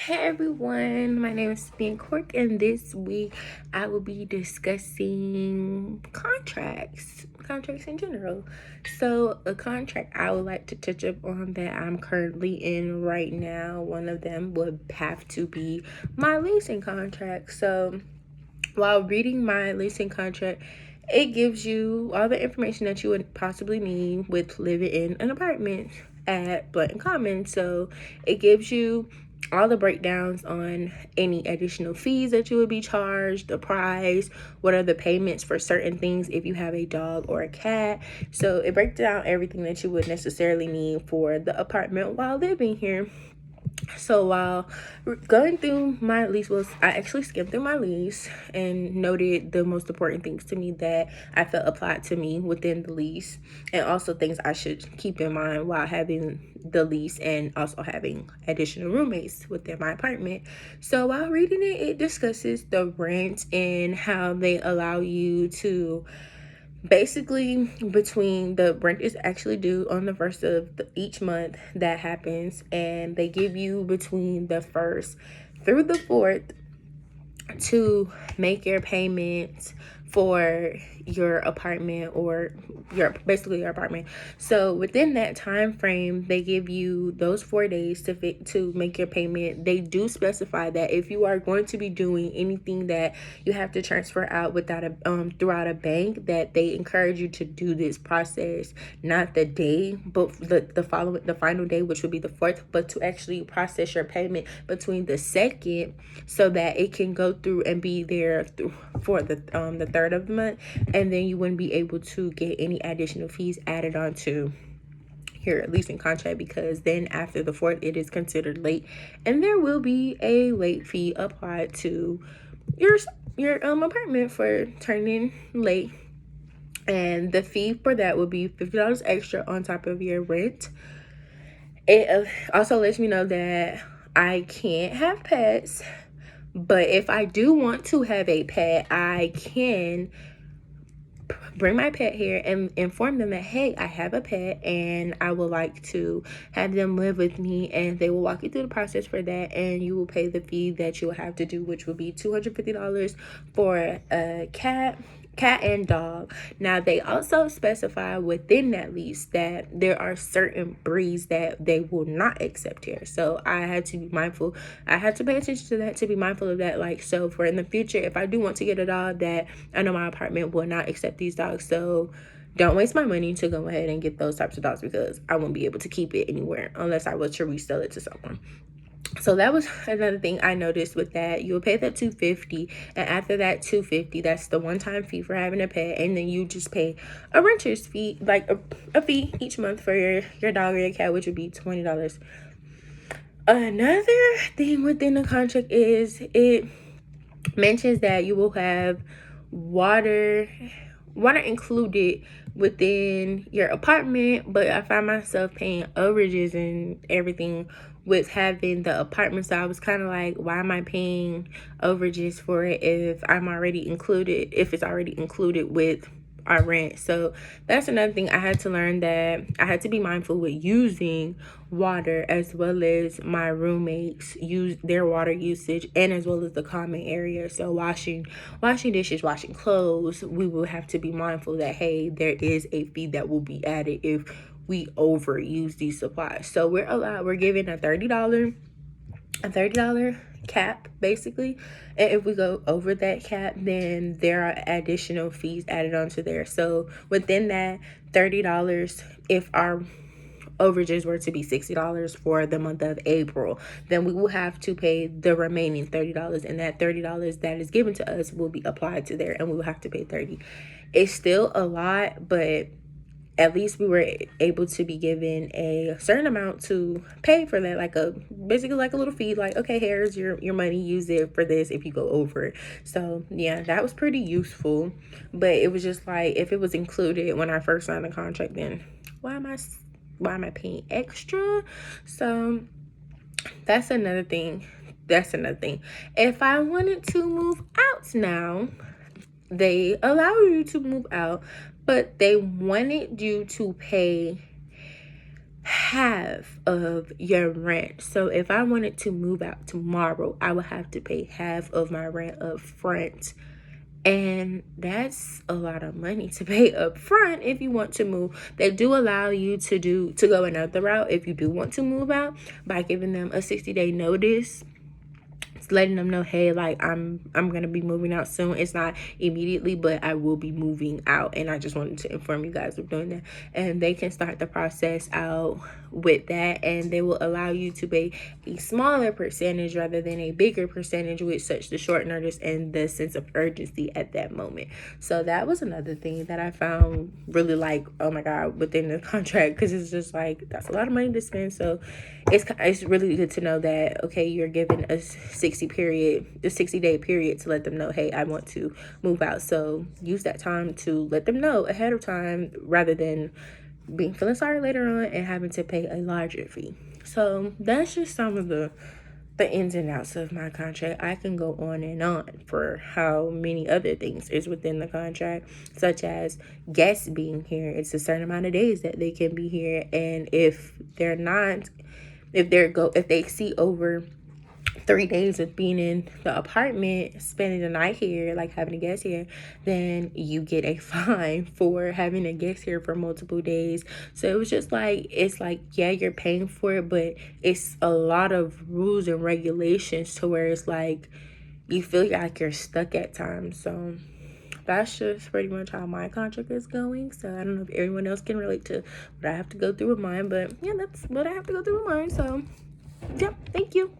Hey everyone, my name is Stan Cork, and this week I will be discussing contracts in general. So, a contract I would like to touch up on that I'm currently in right now, one of them would have to be my leasing contract. So, while reading my leasing contract, it gives you all the information that you would possibly need with living in an apartment at Blanton Commons. So it gives you all the breakdowns on any additional fees that you would be charged, the price, what are the payments for certain things if you have a dog or a cat. So it breaks down everything that you would necessarily need for the apartment while living here. So while going through my lease, I actually skimmed through my lease and noted the most important things to me that I felt applied to me within the lease, and also things I should keep in mind while having the lease and also having additional roommates within my apartment. So while reading it, it discusses the rent and how they allow you to basically, between the rent is actually due on the first of each month that happens, and they give you between the first through the fourth to make your payments for your apartment, or your apartment. So within that time frame, they give you those 4 days to make your payment. They do specify that if you are going to be doing anything that you have to transfer out without a throughout a bank, that they encourage you to do this process not the day but the final day, which would be the fourth, but to actually process your payment between the second, so that it can go through and be there for the third of the month, and then you wouldn't be able to get any additional fees added onto your leasing contract, because then after the fourth it is considered late, and there will be a late fee applied to your apartment for turning late, and the fee for that would be $50 extra on top of your rent. It also lets me know that I can't have pets, but if I do want to have a pet, I can bring my pet here and inform them that, hey, I have a pet and I would like to have them live with me, and they will walk you through the process for that, and you will pay the fee that you will have to do, which will be $250 for a cat and dog. Now, they also specify within that lease that there are certain breeds that they will not accept here. So I had to be mindful. I had to pay attention to that, to be mindful of that. Like, so for in the future, if I do want to get a dog, that I know my apartment will not accept these dogs. So don't waste my money to go ahead and get those types of dogs, because I won't be able to keep it anywhere unless I were to resell it to someone. So that was another thing I noticed with that. You'll pay that $250, and after that $250, that's the one-time fee for having a pet, and then you just pay a renter's fee, like a fee each month for your dog or your cat, which would be $20. Another thing within the contract is it mentions that you will have water included within your apartment, but I find myself paying overages and everything with having the apartment. So I was kind of like, why am I paying overages for it if it's already included with our rent? So that's another thing I had to learn, that I had to be mindful with using water, as well as my roommates use their water usage, and as well as the common area. So washing dishes, washing clothes, we will have to be mindful that, hey, there is a fee that will be added if we overuse these supplies. So we're given a $30 cap, basically, and if we go over that cap, then there are additional fees added onto there. So within that $30, if our overages were to be $60 for the month of April, then we will have to pay the remaining $30, and that $30 that is given to us will be applied to there, and we will have to pay $30. It's still a lot, but at least we were able to be given a certain amount to pay for that, basically like a little fee, like, okay, here's your money, use it for this if you go over. So yeah, that was pretty useful. But it was just like, if it was included when I first signed the contract, then why am I paying extra? So that's another thing. If I wanted to move out now, they allow you to move out, but they wanted you to pay half of your rent. So if I wanted to move out tomorrow, I would have to pay half of my rent up front. And that's a lot of money to pay up front if you want to move. They do allow you to go another route if you do want to move out by giving them a 60-day notice, letting them know, hey, like I'm gonna be moving out soon. It's not immediately, but I will be moving out, and I just wanted to inform you guys of doing that. And they can start the process out with that, and they will allow you to pay a smaller percentage rather than a bigger percentage with such the short notice and the sense of urgency at that moment. So that was another thing that I found really like, oh my god, within the contract, because it's just like that's a lot of money to spend. So it's really good to know that, okay, you're given a 60-day period to let them know, hey, I want to move out. So use that time to let them know ahead of time rather than feeling sorry later on and having to pay a larger fee. So that's just some of the ins and outs of my contract. I can go on and on for how many other things is within the contract, such as guests being here. It's a certain amount of days that they can be here, and if they see over 3 days of being in the apartment, spending the night here, like having a guest here, then you get a fine for having a guest here for multiple days. So it was just like, it's like, yeah, you're paying for it, but it's a lot of rules and regulations to where it's like you feel like you're stuck at times. So that's just pretty much how my contract is going. So I don't know if everyone else can relate to what I have to go through with mine, but yeah, that's what I have to go through with mine. So yeah, thank you.